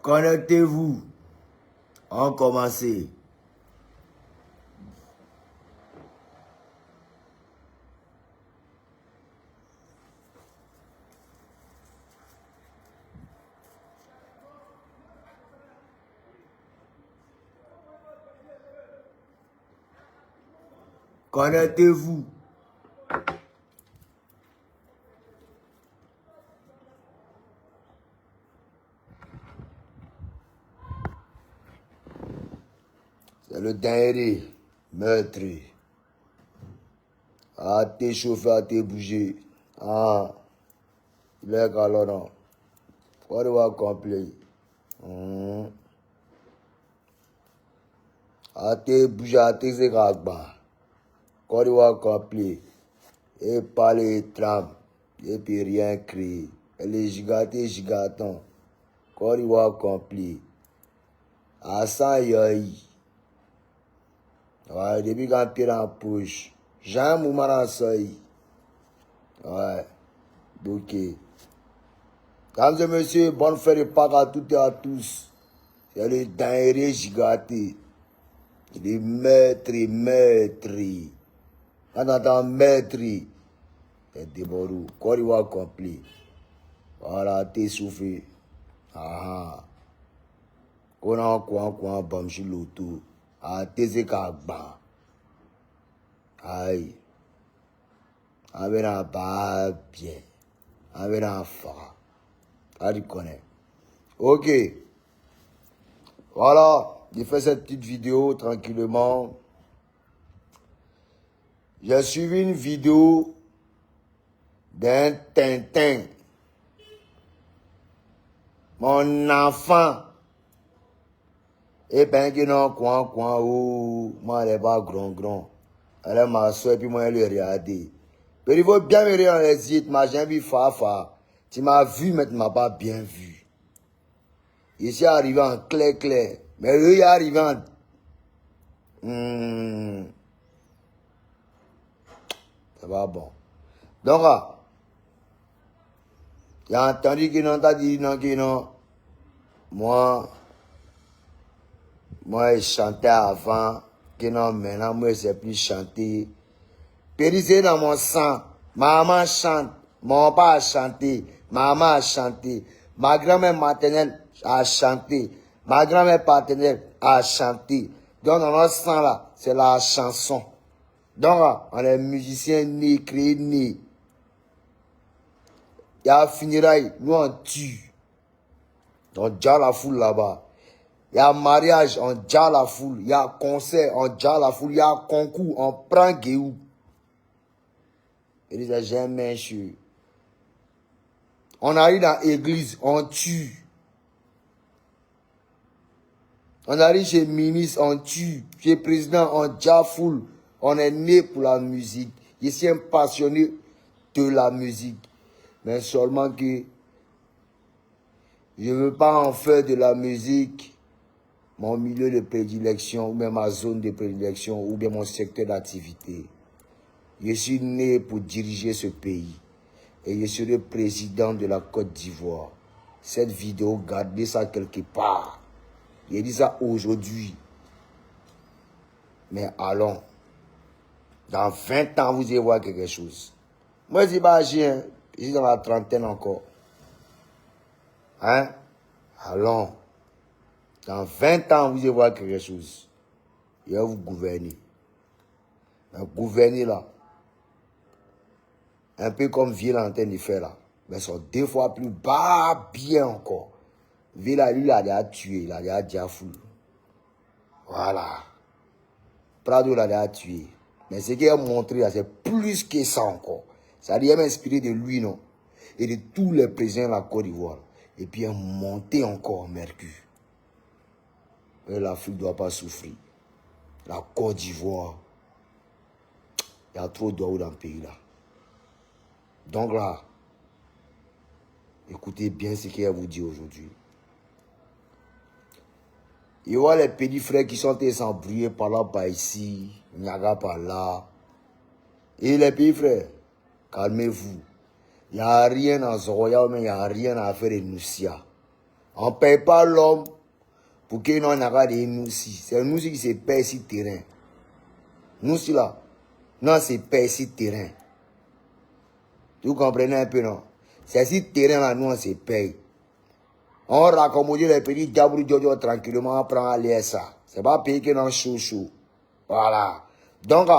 Connectez-vous. On commence. Connectez-vous. C'est le dernier meurtrier. À t'échauffer, à te bouger. Ah, il est calorant. Faut devoir complet. À te bouger, à te zégagba. Faut devoir complet. Et parler tram. Et puis rien créer. Et les gigatés, gigatons. Faut devoir complet. À 100 yoyi. Ouais, depuis quand pied en poche. J'aime mon marasoy. Ouais. Ok. Mesdames et messieurs, bonne fête de Pâques à toutes et à tous. C'est le dernier gigaté. Le maître. On entend maître. C'est déborou. Quoi il va complet. Voilà, t'es soufflé. Ah. On a quoi, bam, chez l'auto. Ah, t'es kagba. Aïe. Avec un bas bien. Avec un fa. Ah, tu connais. Ok. Voilà. J'ai fait cette petite vidéo tranquillement. J'ai suivi une vidéo d'un Tintin. Mon enfant. Et ben que non, coin, ou moi, elle est pas grand. Elle est ma soeur, puis moi, elle est regardée. Mais il faut bien me regarder dans les yeux, tu m'as jamais vu fa. Tu m'as vu, mais tu m'as pas bien vu. Ici, arrivé en clair. Mais eux, il est arrivé en... C'est pas bon. Donc, il a entendu qu'il non, t'as dit non, qu'il non. Moi, je chantais avant, que non, maintenant, moi, je sais plus chanter. Puis c'est dans mon sang. Maman chante, mon père a chanté, maman a chanté, ma grand-mère maternelle a chanté, ma grand-mère paternelle a chanté. Donc, dans notre sang, là, c'est la chanson. Donc, on est musiciens nés, créés nés. Il y a funérailles, nous on tue. On déjà la foule là-bas. Il y a mariage, on déjà la foule. Il y a concert, on déjà la foule. Il y a concours, on prend guéou. Il disait jamais sûr. On arrive dans l'église, on tue. On arrive chez le ministre, on tue. Chez le président, on déjà foule. On est né pour la musique. Je suis un passionné de la musique. Mais seulement que je ne veux pas en faire de la musique mon milieu de prédilection, ou même ma zone de prédilection, ou bien mon secteur d'activité. Je suis né pour diriger ce pays. Et je serai président de la Côte d'Ivoire. Cette vidéo, gardez ça quelque part. Je dis ça aujourd'hui. Mais allons. Dans 20 ans, vous allez voir quelque chose. Moi, je dis pas, je suis dans la trentaine encore. Hein? Allons. Dans 20 ans, vous allez voir quelque chose. Il va vous gouverner. Mais gouverner là. Un peu comme Villa en train de faire là. Mais sont 2 fois plus bas, bien encore. Villa, lui, il a déjà tué, il a déjà diafoul. Voilà. Prado l'a déjà tué. Mais ce qu'il a montré là, c'est plus que ça encore. Ça a même inspiré de lui, non? Et de tous les présidents de la Côte d'Ivoire. Et puis, il a monté encore Mercure. Et l'Afrique ne doit pas souffrir. La Côte d'Ivoire. Il y a trop d'eau dans le pays là. Donc là, écoutez bien ce qu'il a vous dit aujourd'hui. Il y a les petits frères qui sont s'embrouiller par là, par ici, Niaga par là. Et les petits frères, calmez-vous. Il n'y a rien à Zoroya, mais il n'y a rien à faire de Noussia. On ne paye pas l'homme pour qu'il n'en ait pas de nous aussi. C'est nous qui se payent sur le terrain. Nous aussi là. Non, c'est paye sur le terrain. Vous comprenez un peu, non? C'est sur le terrain là, nous on se paye. On raccommode les petits diables tranquillement, on prend à l'air ça. C'est pas payer que dans chaud. Voilà. Donc,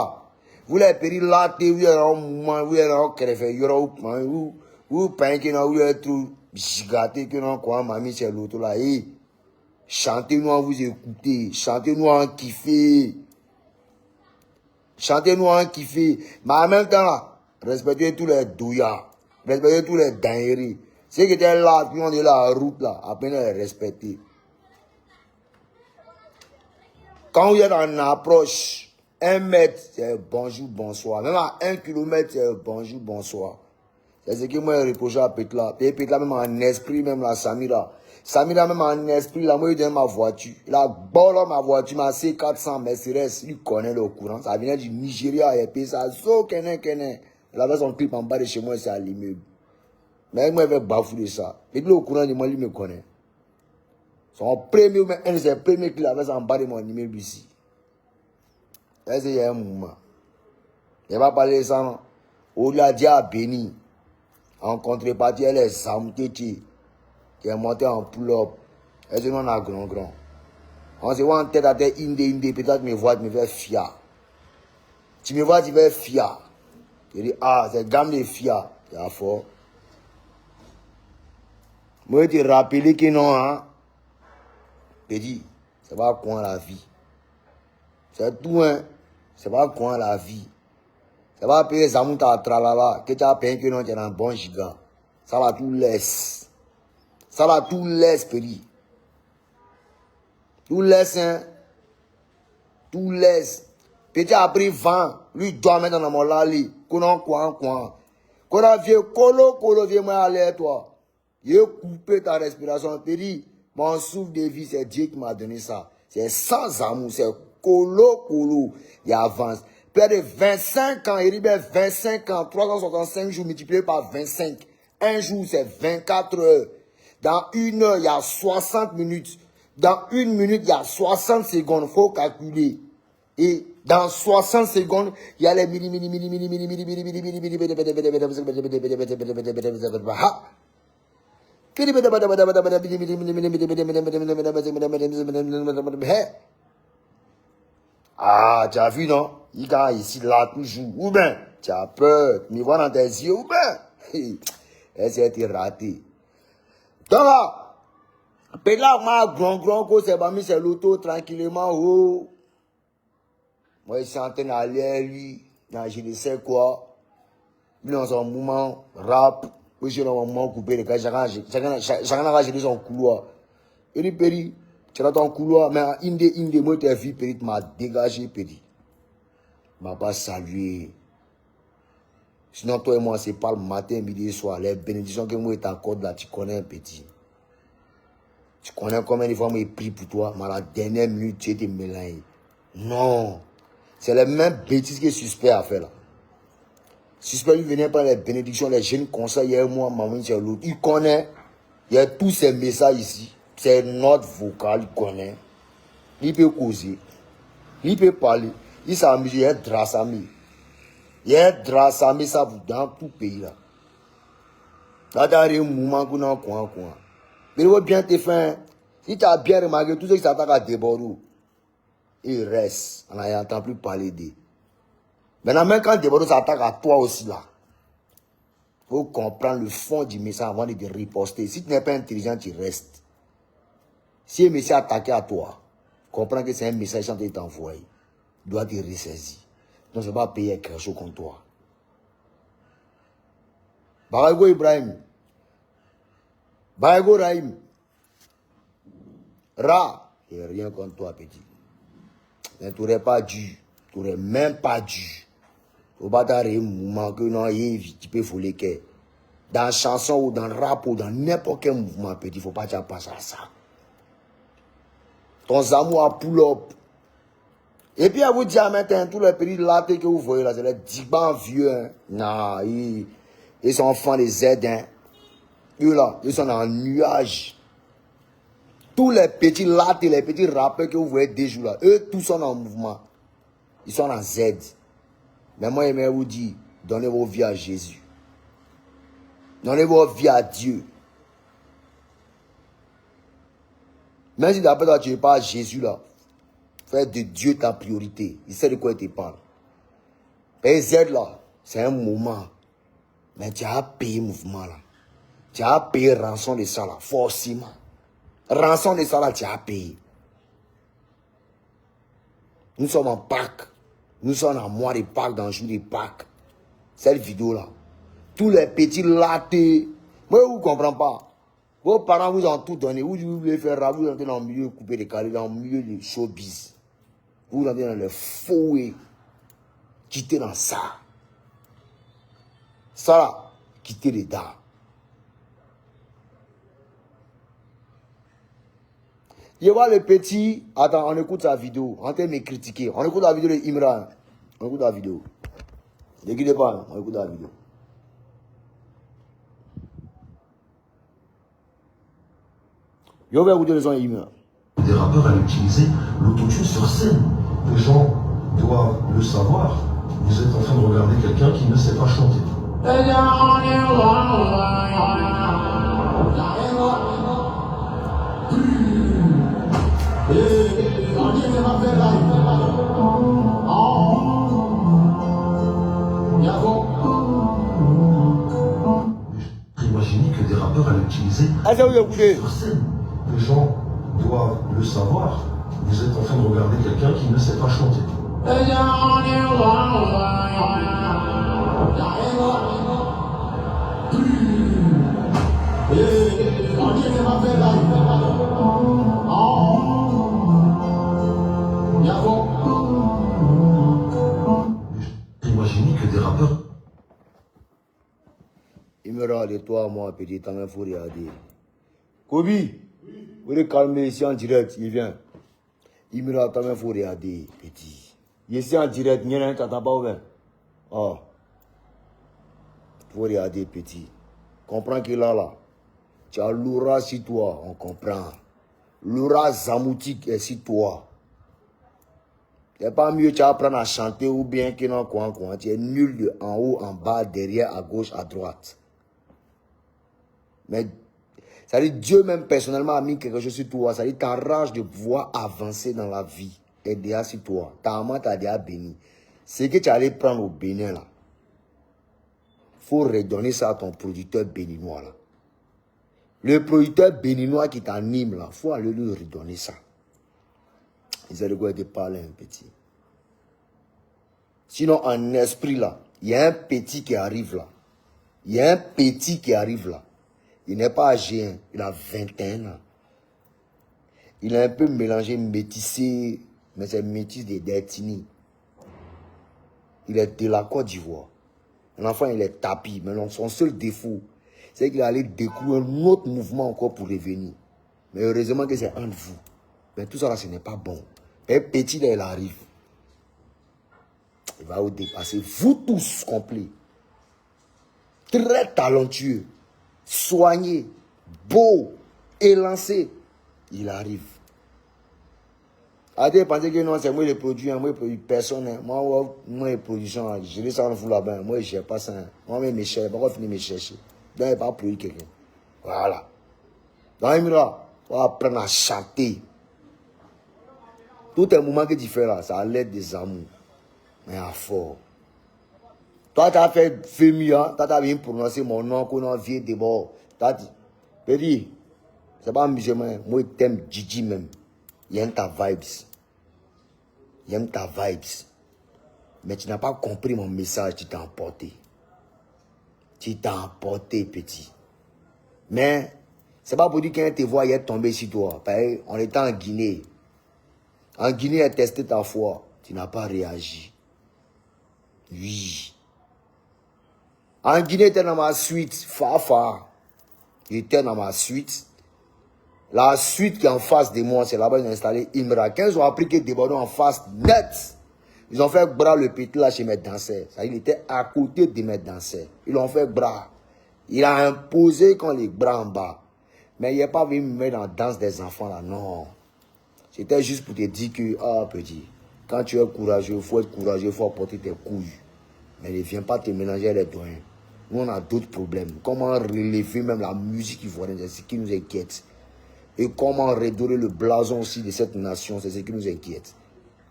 vous les petits là, vous êtes en mouvement, vous êtes en crève, vous payez que vous êtes tout gigaté, que non, quoi, mamie, c'est l'autre là. Chantez-nous en vous écouter, chantez-nous en kiffer. Chantez-nous en kiffer. Mais en même temps, là, respectez tous les douillards, respectez tous les dingueries. Ceux qui étaient là, puis on est là, la route là, apprenez à les respecter. Quand vous êtes en approche, 1 mètre, c'est bonjour, bonsoir. Même à 1 kilomètre, c'est bonjour, bonsoir. C'est ce que moi, je reproche à Petla. Petla, même en esprit, même la Samira. Samira, même en esprit, là, moi, il donne ma voiture. Il a bon ma voiture, ma C400 Mercedes, il connaît le courant. Ça vient du Nigeria, et puis ça, so, kenen. Il avait son clip en bas de chez moi, c'est à l'immeuble. Mais moi, je vais bafouer ça. Et puis, le courant de moi, lui me connaît. Son premier, un de ses premiers qu'il avait en bas de mon immeuble ici. Là, c'est un moment. Il va parler de ça, non? Au-delà de à Béni, en contrepartie, elle est Zamteti, qui est monté en pull-up. Et c'est non à grand. On se voit en tête à tête, Inde, peut-être me voit, me fait fier. Tu me vois, tu fais fier. Je dis, ah, c'est gamme de fier. Il y a fort. Moi, je te rappelle que non, hein. Petit, c'est pas quoi la vie. C'est tout, hein. C'est pas quoi la vie. C'est pas payer Zamouta à tralala, que tu as payé que non, tu es un bon gigant. Ça va tout laisse. Ça va tout laisse, petit. Tout laisse, hein. Tout laisse. Petit a pris 20. Lui doit mettre dans mon lali. Qu'on a quoi. Qu'on a vieux colo, vieux moi aller, toi. Il a coupé ta respiration. Petit, mon souffle de vie, c'est Dieu qui m'a donné ça. C'est sans amour, c'est colo. Il avance. Près de 25 ans, il dit 25 ans, 365 jours multipliés par 25. Un jour, c'est 24 heures. Dans 1 heure, il y a 60 minutes. Dans 1 minute, il y a 60 secondes. Il faut calculer. Et dans 60 secondes, il y a les Ah, tu as vu, non? Il est ici, là, toujours. Ou bien, tu as peur. Tu me vois dans tes yeux, ou bien. C'est raté. Donc là, là, moi, grand, c'est l'auto, tranquillement, oh. Moi, je suis en train d'aller, lui, dans je ne sais quoi. Lui, dans son mouvement, rap. Moi, je suis dans un moment coupé, les gars, chacun a géré son couloir. Il dit, Péri, tu es dans ton couloir, mais Inde, moi, tu as vu, Péri, tu m'as dégagé, Péri. Tu m'as pas salué. Sinon, toi et moi, c'est pas le matin, midi et soir. Les bénédictions que moi, t'accorde là, tu connais, petit. Tu connais combien de fois moi, j'ai pris pour toi, mais à la dernière minute, tu étais mélangé. Non. C'est les mêmes bêtises que suspect a fait là. Suspect lui venait par les bénédictions, les jeunes conseils, hier, moi, maman, c'est l'autre. Il connaît. Il y a tous ces messages ici. C'est notre vocal, il connaît. Il peut causer. Il peut parler. Il s'amuse, il y a drassamé. Il y a drassamé, ça vous dans tout le pays là. Là, tu as un moment qu'on a quoi. Mais il faut bien te faire. Si tu as bien remarqué, tout ce qui s'attaque à Déborou, il reste. On n'entend plus parler d'eux. Maintenant, même quand Déborou s'attaque à toi aussi là, il faut comprendre le fond du message avant de te riposter. Si tu n'es pas intelligent, tu restes. Si un message attaqué à toi, comprends que c'est un message qui est envoyé. Tu dois te ressaisir. Donc, je ne vais pas payer quelque chose contre toi. Barago Ibrahim. Barago Rahim. Ra. Il n'y a rien contre toi, petit. Mais tu n'aurais pas dû. Tu n'aurais même pas dû. Tu ne peux pas t'arrêter un mouvement que non, tu peux voler que. Dans la chanson ou dans le rap ou dans n'importe quel mouvement, petit, il ne faut pas t'en passer à ça. Ton amour à pull-up. Et puis, à vous dire maintenant, tous les pays là que vous voyez là, c'est les digans vieux. Hein. Non, ils sont enfants des aides. Hein. Eux là, ils sont en nuage. Tous les petits lattes et les petits rappeurs que vous voyez des jours là, eux tous sont en mouvement. Ils sont en Z. Mais moi, j'aimerais vous dire, donnez vos vies à Jésus. Donnez vos vies à Dieu. Même si d'après toi, tu n'es pas à Jésus là, fais de Dieu ta priorité. Il sait de quoi il te parle. Et Z là, c'est un moment. Mais tu as payé mouvement là. Tu as payé rançon de ça là, forcément. Rançon de ça là, tu as payé. Nous sommes en Pâques. Nous sommes en mois de Pâques, dans le jour de Pâques. Cette vidéo là. Tous les petits latés. Moi, vous ne comprenez pas. Vos parents vous ont tout donné. Vous voulez faire rap, vous entrez dans le milieu coupé de carré, dans le milieu du showbiz. Vous entrez dans le fouet. Quittez dans ça. Ça là, quittez les dents. Je vois le petit. Attends, on écoute sa vidéo. On train de me critiquer. On écoute la vidéo de Imran. On écoute la vidéo. Ne quittez pas, on écoute la vidéo. Je vais écouter le son Imran. Des rappeurs allaient utiliser l'autotune sur scène. Les gens doivent le savoir. Vous êtes en train de regarder quelqu'un qui ne sait pas chanter. Imaginez que des rappeurs allaient utiliser sur scène. Les gens doivent le savoir. Vous êtes en train de regarder quelqu'un qui ne sait pas chanter. Imaginez que des rappeurs... Il me rend de toi, moi, petit, t'en faut regarder. Kobi, vous le calmer ici en direct, il vient. Il me rend, t'en faut regarder, petit. Ici en direct, il n'y a rien, t'as pas ouvert. Oh. Il faut regarder, petit. Comprends que là, tu as Laura sur toi, on comprend. Laura Zamoutique est sur toi. C'est pas mieux, tu vas apprendre à chanter ou bien que non, quoi. Tu es nul de en haut, en bas, derrière, à gauche, à droite. Mais, ça dit Dieu même personnellement a mis quelque chose sur toi. Ça dit ta rage de pouvoir avancer dans la vie est déjà sur toi. Ta maman t'a déjà béni. C'est que tu allais prendre au Bénin là. Faut redonner ça à ton producteur béninois là. Le producteur béninois qui t'anime là, faut aller lui redonner ça. Ils ont de quoi te parler un petit. Sinon, en esprit là, il y a un petit qui arrive là. Il y a un petit qui arrive là. Il n'est pas âgé, hein. Il a 21 ans. Il est un peu mélangé, métissé, mais c'est métis de Dertini. Il est de la Côte d'Ivoire. L'enfant, il est tapis, mais son seul défaut, c'est qu'il allait découvrir un autre mouvement encore pour revenir. Mais heureusement que c'est entre vous. Mais tout ça là, ce n'est pas bon. Un petit là, il arrive. Il va vous dépasser. Vous tous complets. Très talentueux. Soigné. Beau. Élancé. Il arrive. Arrêtez de penser que non, c'est moi le produit. Moi, je produis personne. Moi, les productions, je laisse ça en vous là-bas. Moi, je n'ai pas ça. Moi, je me cherche. Pourquoi finir me chercher? Donc, il va produire quelqu'un. Voilà. Dans les là, on va apprendre à chanter. Tout un moment que tu fais là, ça a l'aide des amours. Mais à fort. Toi, tu as fait Fémia, tu as bien prononcé mon nom, qu'on a vu d'abord. Tu as dit, Pédi, c'est pas amusement. Moi, je t'aime Gigi même. Il aime ta vibes. Il aime ta vibes. Mais tu n'as pas compris mon message, tu t'es emporté. Tu t'es emporté, petit. Mais, c'est pas pour dire qu'un te voit, il est tombé sur toi. On était en Guinée. En Guinée, il a testé ta foi. Tu n'as pas réagi. Oui. En Guinée, il était dans ma suite. Fafa. Il était dans ma suite. La suite qui est en face de moi, c'est là-bas, ils ont installé Imra. Quand ils ont appris que Débordon en face, net, ils ont fait bras le petit là chez mes danseurs. Ça, il était à côté de mes danseurs. Ils l'ont fait bras. Il a imposé quand les bras en bas. Mais il n'est pas venu me mettre dans la danse des enfants là, non. C'était juste pour te dire que, ah petit, quand tu es courageux, il faut être courageux, il faut apporter tes couilles. Mais ne viens pas te mélanger les doigts. Nous, on a d'autres problèmes. Comment relever même la musique ivoirienne, c'est ce qui nous inquiète. Et comment redorer le blason aussi de cette nation, c'est ce qui nous inquiète.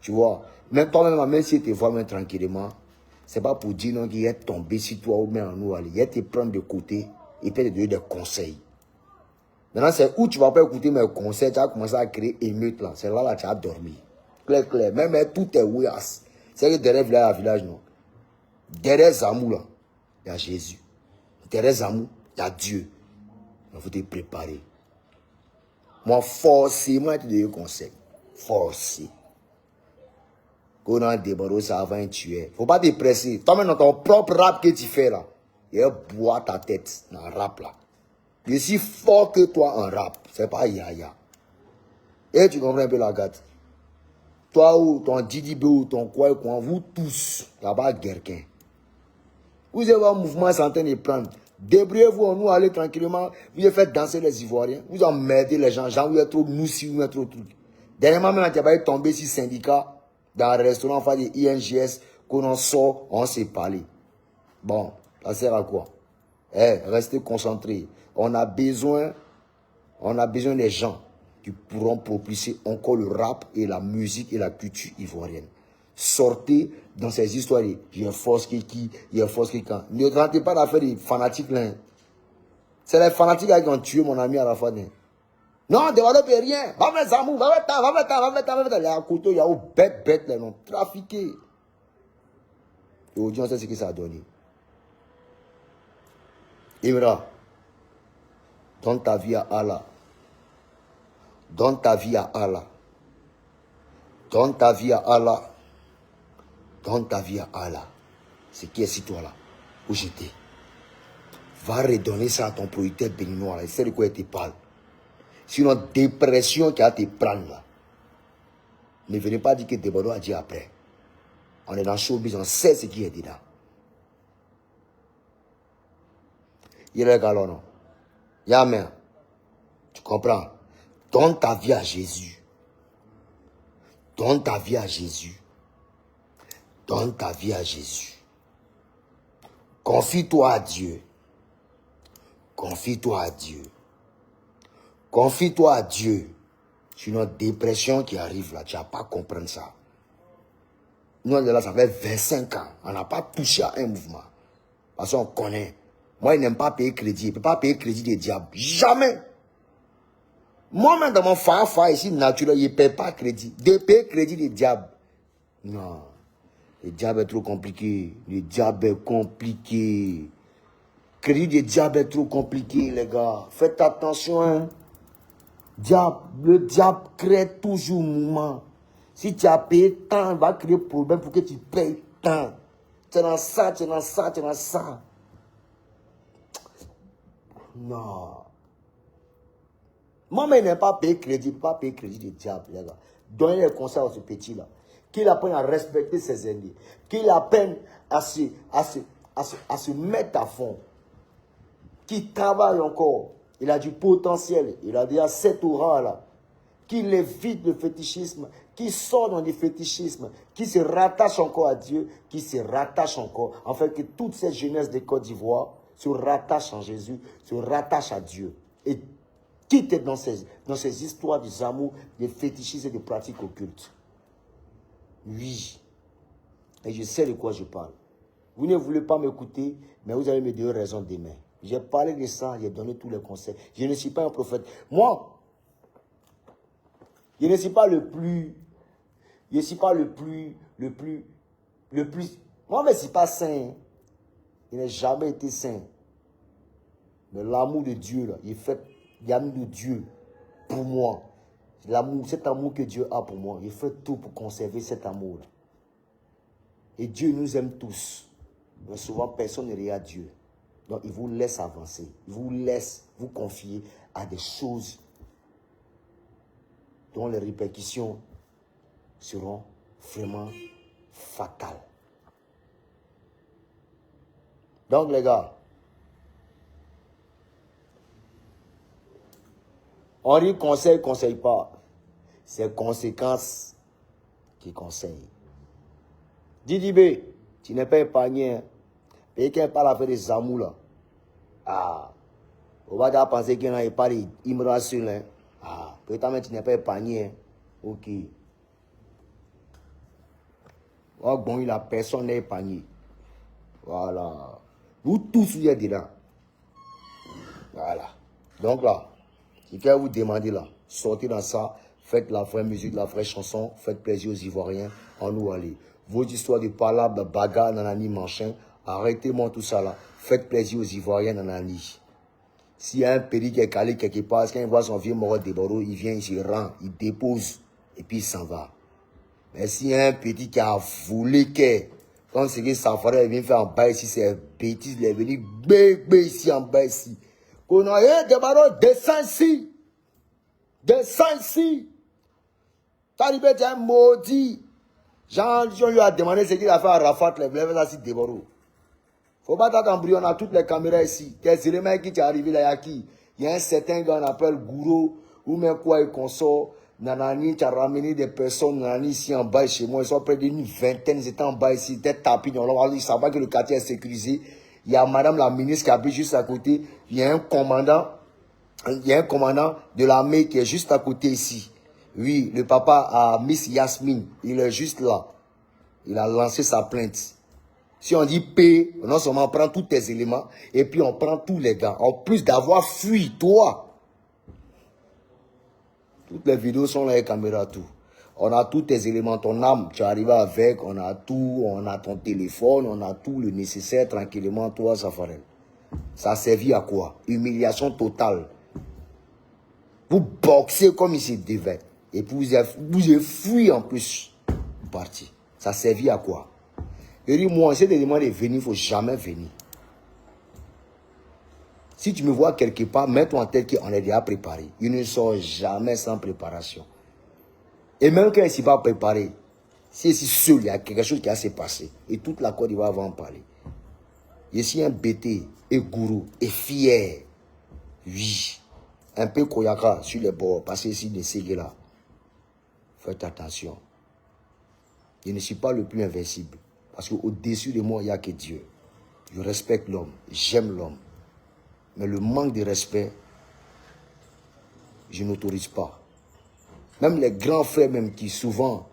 Tu vois, même toi-même, même si tu te vois même tranquillement, c'est pas pour dire non qu'il est tombé sur toi ou même en nous aller. Il est te prendre de côté et peut te donner des conseils. Maintenant, c'est où tu vas pas écouter mes conseils, tu vas commencer à créer émeute là. C'est là, tu as dormi. Clair, clair. Même tout est ouïas. C'est que derrière le village, non. Derrière Zamou là, il y a Jésus. Derrière Zamou, il y a Dieu. Il faut te préparer. Moi, forcément, je te donne des conseils. Forcé. Quand on a débarrassé, ça va un tuer. Faut pas te presser. Toi-même, dans ton propre rap que tu fais là, il y a bois ta tête dans le rap là. Je suis fort que toi en rap. C'est pas yaya. Et tu comprends un peu la gâte. Toi ou ton Didi B ou ton quoi, vous tous, il n'y a pas de guerquin. Vous avez un mouvement santé de prendre. Débrouillez-vous, on nous aller tranquillement. Vous avez fait danser les Ivoiriens. Vous emmerdez les gens. Vous êtes trop moussi, vous êtes trop truc. Dernièrement, même, tu vas tomber sur syndicat dans un restaurant, enfin des INGS, qu'on en sort, on s'est parlé. Bon, ça sert à quoi? Restez concentrés. On a besoin des gens qui pourront propulser encore le rap et la musique et la culture ivoirienne. Sortez dans ces histoires. Il y a force qui, il y a force qui quand. Ne rentrez pas dans l'affaire des fanatiques là. C'est les fanatiques qui ont tué mon ami à la fin. Non, développe rien. Va mettre Zamou, va mettre. Les couteaux, il y a aux bêtes, les noms trafiqués. Et aujourd'hui, on sait ce que ça a donné. Imra, donne ta vie à Allah. Donne ta vie à Allah. Donne ta vie à Allah. Donne ta vie à Allah. Ce qui est sur toi là, où j'étais. Va redonner ça à ton producteur béninois. Il sait de quoi il te parle. Sinon, dépression qui a te prendre là. Ne venez pas dire que Debado a dit après. On est dans le showbiz, on sait ce qui est dedans. Il est galon, non? Yammer. Tu comprends? Donne ta vie à Jésus. Donne ta vie à Jésus. Donne ta vie à Jésus. Confie-toi à Dieu. Confie-toi à Dieu. Confie-toi à Dieu. Sur notre dépression qui arrive là, tu n'as pas comprendre ça. Nous, on est là, ça fait 25 ans. On n'a pas touché à un mouvement. Parce qu'on connaît. Moi, il n'aime pas payer crédit. Il ne peut pas payer crédit des diables. Jamais. Moi-même, dans mon fa ici, naturel, il ne paye pas crédit. De payer crédit des diables. Non. Le diable est trop compliqué. Le diable est compliqué. Crédit des diables est trop compliqué, les gars. Faites attention, hein. Le diable crée toujours mouvement. Si tu as payé tant, il va créer problème pour que tu payes tant. Tu es dans ça, tu es dans ça, tu es dans ça. Non. Moi-même, il n'aime pas payer crédit, pas payer crédit du diable, les gars. Donnez les conseils à ce petit-là. Qu'il apprenne à respecter ses ennemis. Qu'il apprenne à se mettre à fond. Qu'il travaille encore. Il a du potentiel. Il a déjà 7 auras là. Qu'il évite le fétichisme. Qu'il sort dans le fétichisme. Qu'il se rattache encore à Dieu. Qu'il se rattache encore. En fait, que toute cette jeunesse de Côte d'Ivoire se rattache en Jésus. Se rattache à Dieu. Et quitte dans ces histoires de amours, de fétichisme et de pratiques occultes. Oui. Et je sais de quoi je parle. Vous ne voulez pas m'écouter, mais vous allez me donner raison demain. J'ai parlé de ça, j'ai donné tous les conseils. Je ne suis pas un prophète. Moi, je ne suis pas le plus. Je ne suis pas le plus. Moi, je ne suis pas saint. Il n'a jamais été saint. Mais l'amour de Dieu, là, il fait l'amour de Dieu pour moi. Cet amour que Dieu a pour moi, il fait tout pour conserver cet amour. Et Dieu nous aime tous. Mais souvent, personne ne regarde Dieu. Donc, il vous laisse avancer. Il vous laisse vous confier à des choses dont les répercussions seront vraiment fatales. Donc, les gars, On dit conseil, conseille pas. C'est conséquences. Conseille pas. C'est conséquences qui conseillent. Didi B, tu n'es pas épargné. Hein. Et qu'elle parle avec des amours là. Ah. On va déjà penser qu'il n'a pas d'immigration. Hein. Ah. Peut-être tu n'es pas épargné. Hein. Ok. Oh, bon, la personne n'est épargnée. Voilà. Vous tous, vous êtes dedans. Voilà. Donc là, si quelqu'un vous demande là, sortez dans ça, faites la vraie musique, la vraie chanson, faites plaisir aux Ivoiriens, en nous aller. Vos histoires de palabre, bagarre, nanani, machin, arrêtez-moi tout ça là. Faites plaisir aux Ivoiriens, nanani. S'il y a un pays qui est calé quelque part, quand il voit son vieux mort de Bordeaux, il vient, il se rend, il dépose, et puis il s'en va. Mais s'il y a un petit qui a voulu que, quand c'est que Safari vient faire en bas ici, c'est bêtise, il est venu bébé ici en bas ici. Qu'on a des barreaux, descends ici. Descends ici. Talibé est un maudit. Jean lui a demandé ce qu'il a fait à Rafat, les blèves là, c'est des barreaux. Faut pas t'embrouiller, on a toutes les caméras ici. Quels éléments qui t'est arrivé là, il y a qui? Il y a un certain gars, on appelle Gouro, ou même quoi, il consort. Nanani, tu as ramené des personnes, nanani, ici en bas chez moi. Ils sont près d'une vingtaine, ils étaient en bas ici, des tapis. Ils savent pas que le quartier est sécurisé. Il y a madame la ministre qui habite juste à côté. Il y a un commandant de l'armée qui est juste à côté ici. Oui, le papa a Miss Yasmine. Il est juste là. Il a lancé sa plainte. Si on dit P, non seulement on prend tous tes éléments, et puis on prend tous les gars. En plus d'avoir fui, toi. Toutes les vidéos sont là, les caméras, tout. On a tous tes éléments, ton âme, tu arrives avec, on a tout, on a ton téléphone, on a tout le nécessaire, tranquillement, toi, Safarel. Ça a servi à quoi? Humiliation totale. Vous boxez comme il se devait. Et puis vous avez fui en plus. Parti. Ça a servi à quoi? Je dis, moi, c'est des demandes de venir, il ne faut jamais venir. Si tu me vois quelque part, mets-toi en tête qu'on est déjà préparé. Il ne sort jamais sans préparation. Et même quand il ne s'est pas préparé, si c'est seul, il y a quelque chose qui a se passé. Et toute la Côte d'Ivoire va en parler. Je suis un bêté, et gourou, et fier. Oui. Un peu koyaka sur les bords, passer ici de ces là. Faites attention. Je ne suis pas le plus invincible. Parce qu'au-dessus de moi, il n'y a que Dieu. Je respecte l'homme, j'aime l'homme. Mais le manque de respect, je n'autorise pas. Même les grands frères, même qui souvent,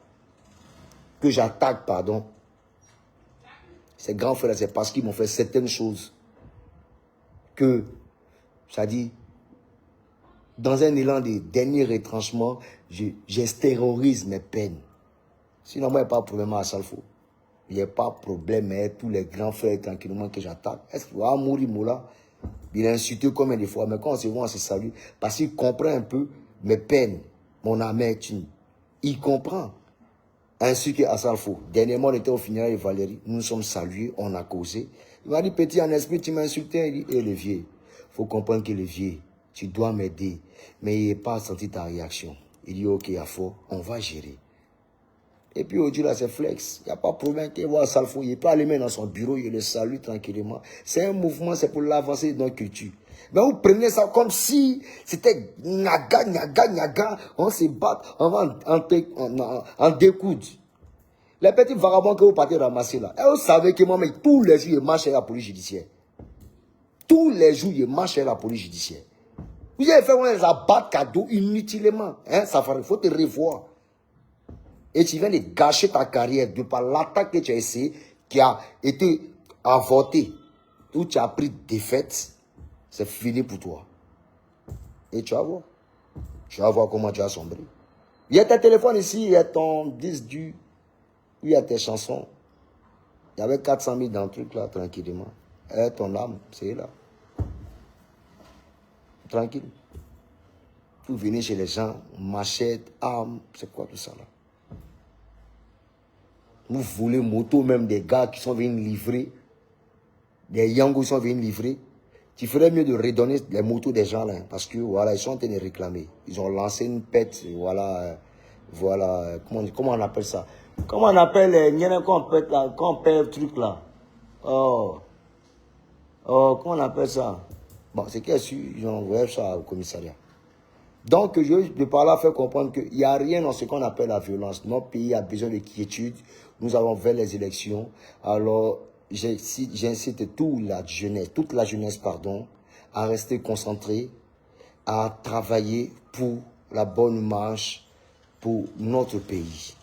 que j'attaque, pardon, ces grands frères, c'est parce qu'ils m'ont fait certaines choses que, ça dit, dans un élan de dernier retranchement, j'extériorise mes peines. Sinon, moi, il n'y a pas de problème à Salfo. Il n'y a pas de problème, mais tous les grands frères, tranquillement, que j'attaque. Est-ce qu'il va mourir, Moula? Il a insulté combien de fois, mais quand on se voit, on se salue. Parce qu'il comprend un peu mes peines, mon amertume. Il comprend. Ainsi qu'à Salfo. Dernièrement, on était au funérailles de Valérie. Nous nous sommes salués, on a causé. Il m'a dit, petit, en esprit, tu m'as insulté. Il dit, le vieux, il faut comprendre que le vieux, tu dois m'aider. Mais il n'a pas senti ta réaction. Il dit, ok, à faux, on va gérer. Et puis aujourd'hui, là, c'est flex. Il n'y a pas de problème qu'il voit Salfo. Il peut aller mettre dans son bureau, il le salue tranquillement. C'est un mouvement, c'est pour l'avancée de notre culture. Mais vous prenez ça comme si c'était naga, naga, naga. On se bat, on va en découdre. Les petits vagabonds que vous partez ramasser là. Et vous savez que moi, mais tous les jours, je marche à la police judiciaire. Tous les jours, je marche à la police judiciaire. Vous avez fait un abat cadeau inutilement. Hein, ça il faut te revoir. Et tu viens de gâcher ta carrière de par l'attaque que tu as essayé, qui a été avortée, où tu as pris défaite, c'est fini pour toi. Et tu vas voir. Tu vas voir comment tu as sombré. Il y a tes téléphones ici, il y a ton disque dur, il y a tes chansons. Il y avait 400 000 dans le truc là, tranquillement. Et ton âme, c'est là. Tranquille. Vous venez chez les gens, machette, arme, c'est quoi tout ça là? Vous voulez moto, même des gars qui sont venus livrer, des Yango qui sont venus livrer. Tu ferais mieux de redonner les motos des gens là, parce que voilà, ils sont en train de réclamer. Ils ont lancé une pète, voilà, comment on appelle ça? Comment on appelle quand on perd le truc là? Oh, comment on appelle ça? Bon, c'est qu'ils ont envoyé ça au commissariat. Donc, je peux par là faire comprendre qu'il n'y a rien dans ce qu'on appelle la violence. Notre pays a besoin de quiétude. Nous avons vers les élections. Alors, j'incite toute la jeunesse, à rester concentrée, à travailler pour la bonne marche pour notre pays.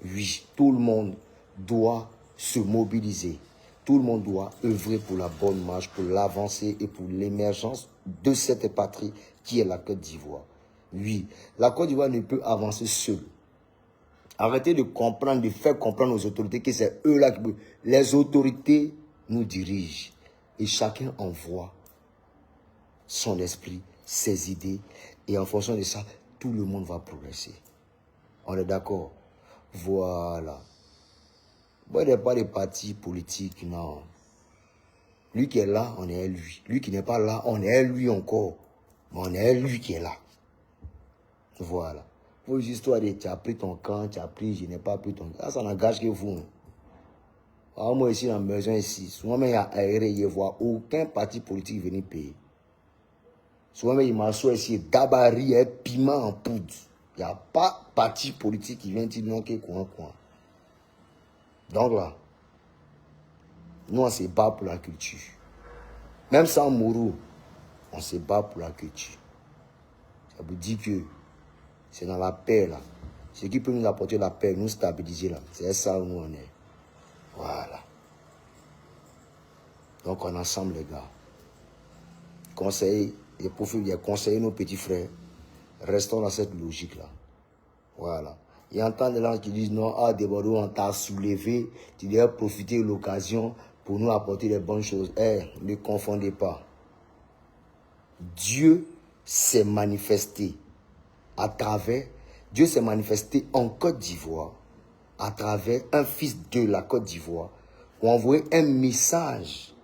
Oui, tout le monde doit se mobiliser. Tout le monde doit œuvrer pour la bonne marche, pour l'avancée et pour l'émergence de cette patrie qui est la Côte d'Ivoire. Oui, la Côte d'Ivoire ne peut avancer seule. Arrêtez de comprendre, de faire comprendre aux autorités que c'est eux-là qui peuvent. Les autorités nous dirigent et chacun envoie son esprit, ses idées et en fonction de ça, tout le monde va progresser. On est d'accord? Voilà. Bon, il n'y a pas de parti politique, non. Lui qui est là, on est lui. Lui qui n'est pas là, on est lui encore. Mais on est lui qui est là. Voilà. Vos histoires de tu as pris ton camp, tu as pris, je n'ai pas pris ton camp. Ça n'engage que vous. Alors moi ici, dans la maison ici, souvent il y a aéré, il ne voit aucun parti politique venir payer. Souvent il m'assoit ici, gabarit et piment en poudre. Il n'y a pas de parti politique qui vient dire non, que coin. Donc là, nous on se bat pour la culture. Même sans Mourou, on se bat pour la culture. Ça vous dit que c'est dans la paix là. Ce qui peut nous apporter la paix, nous stabiliser là. C'est ça où nous on est. Voilà. Donc on est ensemble les gars. Conseiller, et pour faire conseiller nos petits frères. Restons dans cette logique là. Voilà. Il y a tant de gens qui disent non, ah, des Bordeaux, on t'a soulevé, tu dois profiter de l'occasion pour nous apporter les bonnes choses. Ne confondez pas. Dieu s'est manifesté Dieu s'est manifesté en Côte d'Ivoire à travers un fils de la Côte d'Ivoire pour envoyer un message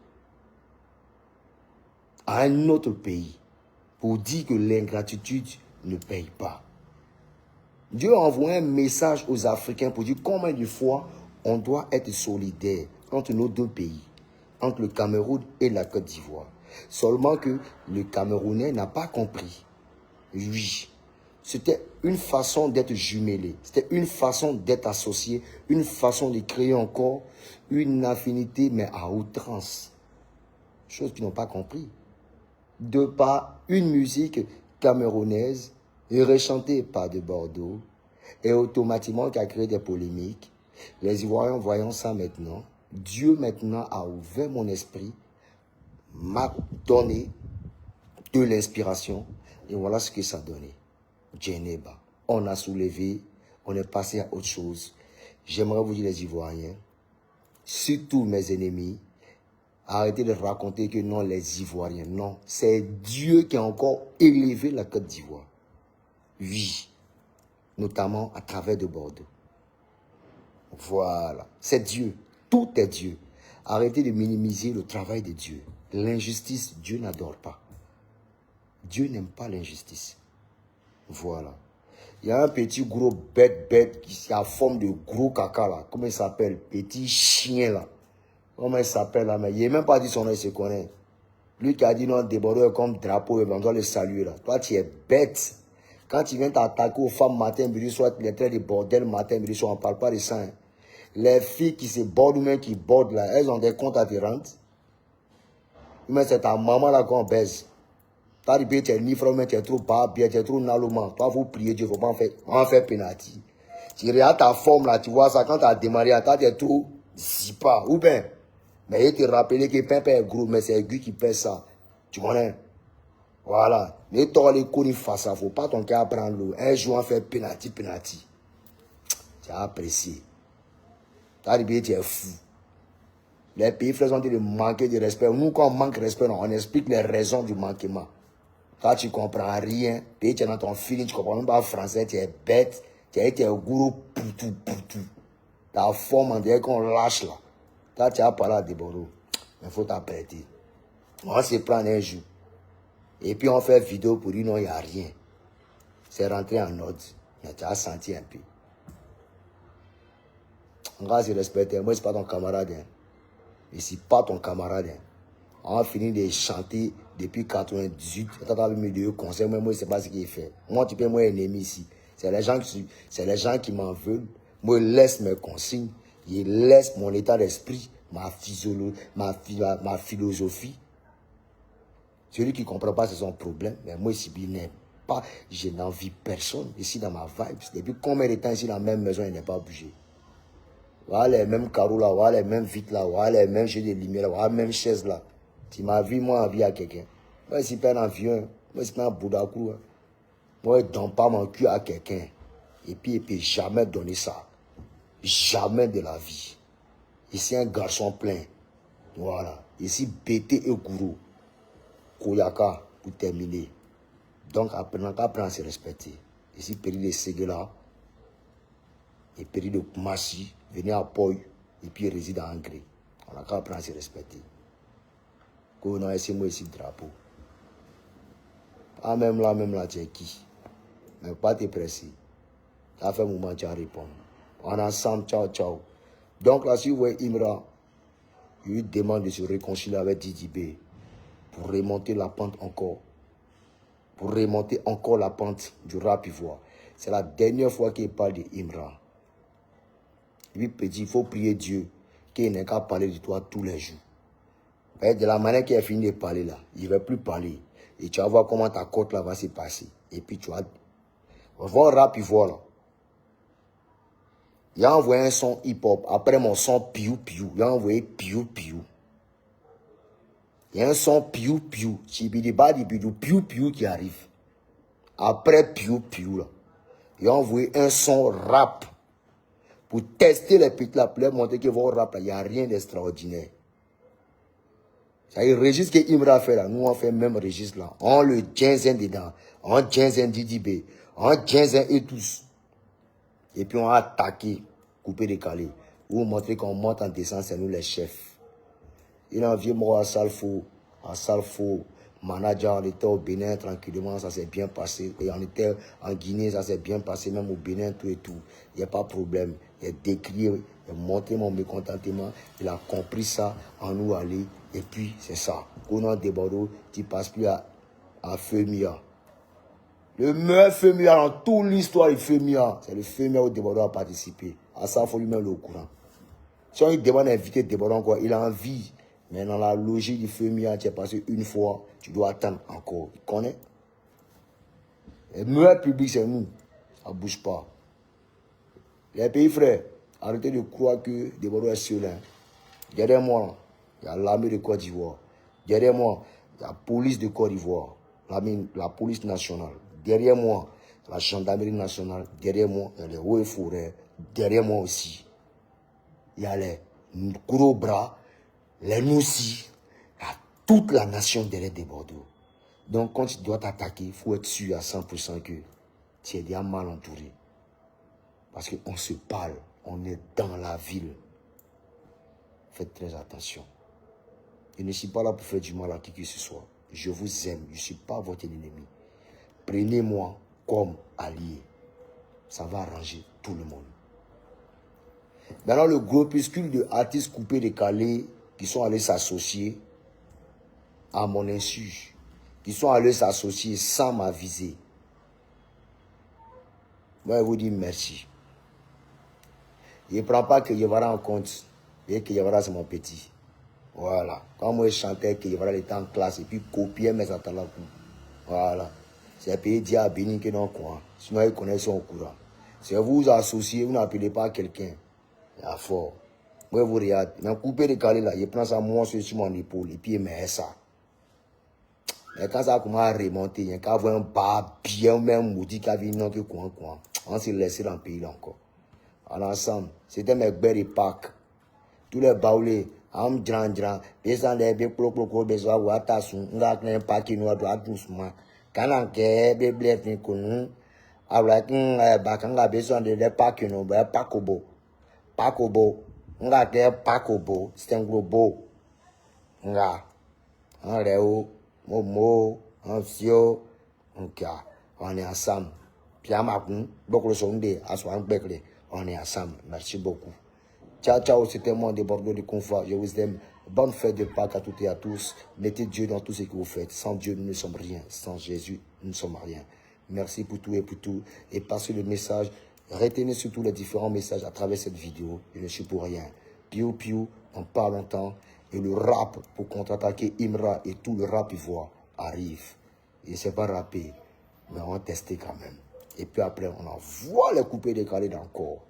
à un autre pays pour dire que l'ingratitude ne paye pas. Dieu a envoyé un message aux Africains pour dire combien de fois on doit être solidaire entre nos deux pays, entre le Cameroun et la Côte d'Ivoire. Seulement que le Camerounais n'a pas compris. Oui, c'était une façon d'être jumelé, c'était une façon d'être associé, une façon de créer encore une affinité, mais à outrance. Chose qu'ils n'ont pas compris. De par une musique camerounaise, rechantée par de Bordeaux, et automatiquement qui a créé des polémiques. Les Ivoiriens voyant ça maintenant, Dieu maintenant a ouvert mon esprit, m'a donné de l'inspiration, et voilà ce que ça a donné. Djeneba. On a soulevé, on est passé à autre chose. J'aimerais vous dire les Ivoiriens, surtout mes ennemis, arrêtez de raconter que non, les Ivoiriens, non. C'est Dieu qui a encore élevé la Côte d'Ivoire. Oui. Notamment à travers de Bordeaux. Voilà. C'est Dieu. Tout est Dieu. Arrêtez de minimiser le travail de Dieu. L'injustice, Dieu n'adore pas. Dieu n'aime pas l'injustice. Voilà. Il y a un petit gros bête qui a forme de gros caca là. Comment il s'appelle? Petit chien là. Comment il s'appelle là? Mais il n'a même pas dit son nom, il se connaît. Lui qui a dit non, Bordeaux est comme drapeau, on doit le saluer là. Toi, tu es bête. Quand tu viens t'attaquer aux femmes matin, midi, soir, les traits de bordel matin, midi, soir, on ne parle pas de ça. Hein. Les filles qui se bordent ou même qui bordent là, elles ont des comptes à te rendre. Mais c'est ta maman là qu'on baise. T'as dit, tu es ni frère, mais tu es trop bas, bien, tu es trop naloman. Toi, vous priez Dieu, il ne faut pas en faire pénalty. Tu regardes ta forme là, tu vois ça, quand tu as démarré, tu es trop zipa. Ou bien, mais il te rappelle que Pimpin est gros, mais c'est lui qui pèse ça. Tu connais? Voilà. Mais toi, les coups, face à, faut pas ton cœur prendre l'eau. Un jour, on fait penalty. Tu as apprécié. Tu as dit, tu es fou. Les pays frères ont dit de manquer de respect. Nous, quand on manque de respect, on explique les raisons du manquement. Toi, tu ne comprends rien. Tu es dans ton feeling, tu ne comprends même pas français, tu es bête. Tu es gourou, poutou. Ta forme, on dirait qu'on lâche là. Toi, tu as parlé à des bordeaux. Mais il faut t'apprêter. On va se prendre un jour. Et puis on fait vidéo pour dire non, il n'y a rien. C'est rentré en ordre. Mais tu as senti un peu. On va se respecter. Moi, ce n'est pas ton camarade. Hein. Je ne suis pas ton camarade. Hein. On va finir de chanter depuis 98. T'as mis de conseils, moi, je ne sais pas ce qu'il fait. Moi, tu peux moi ennemi ici. C'est les gens qui m'en veulent. Moi, je laisse mes consignes. Je laisse mon état d'esprit, ma philosophie. Celui qui ne comprend pas, c'est son problème. Mais moi, si je n'aime pas, je n'envie personne. Ici, dans ma vibe. Depuis combien de temps ici, dans la même maison, il n'est pas bougé. Voilà les mêmes carreaux là, voilà les mêmes vitres là, voilà les mêmes jeux de lumière là, voilà les mêmes chaises là. Tu m'as vu, moi, envie à quelqu'un. Moi, je suis pas un avion. Moi, je suis pas un boudakou. Moi, je ne donne pas mon cul à quelqu'un. Et puis, il ne peut jamais donner ça. Jamais de la vie. Ici, un garçon plein. Voilà. Ici, Bété et Gourou. Koyaka, pour terminer. Donc, apprendre à se respecter. Ici, Péri de Séguela. Et Péri de Massi. Venir à Poy. Et puis, il réside à Angré. On a qu'à apprendre à se respecter. Qu'on a essayé moi ici le drapeau. Ah, même là, tu es qui? Mais pas te presser. Ça fait un moment que tu as répondu. On est ensemble, ciao, ciao. Donc là, si vous voyez Imra, il lui demande de se réconcilier avec Didi B pour remonter la pente encore. Pour remonter encore la pente du rap ivoire. C'est la dernière fois qu'il parle de Imra. Lui petit, il faut prier Dieu qu'il n'ait qu'à parler de toi tous les jours. De la manière qu'il a fini de parler là, il ne va plus parler. Et tu vas voir comment ta côte là va se passer. Et puis tu vas... On va voir rap ivoire là. Il a envoyé un son hip-hop. Après mon son piou-piou. Il a envoyé piou-piou. Il y a un son piou-piou. Chibidi-badi piou-piou qui arrive. Après piou-piou là. Il a envoyé un son rap. Pour tester les petits là. Pour leur montrer que votre rap là, il n'y a rien d'extraordinaire. C'est le registre que Imra fait là. Nous on fait le même registre là. On le ginzen dedans. On ginzen Didi B. On ginzen et tous. Et puis on a attaqué, coupé, décalé. Pour montrer qu'on monte en descente, c'est nous les chefs. Il a envié moi à Salfo, manager, on était au Bénin tranquillement, ça s'est bien passé. Et on était en Guinée, ça s'est bien passé, même au Bénin, tout et tout. Il n'y a pas de problème. Il a décrit, il a montré mon mécontentement, il a compris ça, en nous aller. Et puis c'est ça. Quand on a des bordeaux, tu ne passes plus à Femia. Le meilleur Femia dans toute l'histoire du Femia, c'est le Femia où Débordon a participé. À ça, il faut lui mettre le courant. Si on lui demande d'inviter Débordon encore, il a envie. Mais dans la logique du Femia, tu es passé une fois, tu dois attendre encore. Il connaît. Le meilleur public, c'est nous. Ça ne bouge pas. Les pays frères, arrêtez de croire que Débordon est seul. Hein. Derrière moi, il y a l'armée de Côte d'Ivoire. Derrière moi, il y a la police de Côte d'Ivoire. La police nationale. Derrière moi, la gendarmerie nationale. Derrière moi, il y a les hauts et forêts. Derrière moi aussi, il y a les gros bras, les noussis. Il y a toute la nation derrière des Bordeaux. Donc, quand tu dois t'attaquer, il faut être sûr à 100% que tu es déjà mal entouré. Parce qu'on se parle, on est dans la ville. Faites très attention. Je ne suis pas là pour faire du mal à qui que ce soit. Je vous aime, je ne suis pas votre ennemi. Prenez-moi comme allié. Ça va arranger tout le monde. Maintenant, le groupuscule de artistes coupés décalés qui sont allés s'associer à mon insu, qui sont allés s'associer sans m'aviser. Moi, je vous dis merci. Je ne prends pas que Yevara en compte. Et que Yevara, c'est mon petit. Voilà. Quand moi, je chantais que Yevara était en classe et puis copiait mes attentes. Voilà. C'est payé dire à Bénin que non quoi. Sinon, ils connaissent son courant. Si vous vous associez, vous n'appelez pas quelqu'un. Il y a fort. Moi, vous regardez. Dans le coupé décalé là, il prend ça moi sur mon épaule et puis il met ça. Mais quand ça commence à remonter, il y a qu'à avoir un bas bien même maudit qui a vu non que quoi. On s'est laissé dans le pays là encore. En ensemble, c'était mes belles et Pâques. Tous les baoulés, am dran, besan les bé pro, besoin ou atasun, on a un paquet noir de doucement. Quand on a des blés qu'on avec un bacanga besoin de les paquets no, pacobo. On a des pacobo, c'est un gros beau. On a un réo, momo, un fio, on est ensemble. Pierre Macron, beaucoup de sondés, à soi un beclé, on est ensemble. Merci beaucoup. Ciao, ciao, c'était moi de Bordeaux de Confort. Je vous aime. Bonne fête de Pâques à toutes et à tous. Mettez Dieu dans tout ce que vous faites. Sans Dieu, nous ne sommes rien. Sans Jésus, nous ne sommes rien. Merci pour tout et pour tout. Et passez le message. Retenez surtout les différents messages à travers cette vidéo. Je ne suis pour rien. Piou Piou, on parle longtemps. Et le rap pour contre-attaquer Imra et tout le rap ivoire arrive. Il ne sait pas rapper, mais on va tester quand même. Et puis après, on envoie les coupés décalés dans le corps.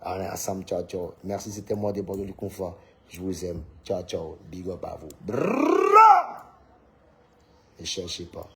Allez, ensemble, ciao, ciao. Merci, c'était moi, des Bordeaux du Confort. Je vous aime. Ciao, ciao. Big up à vous. Ne cherchez pas.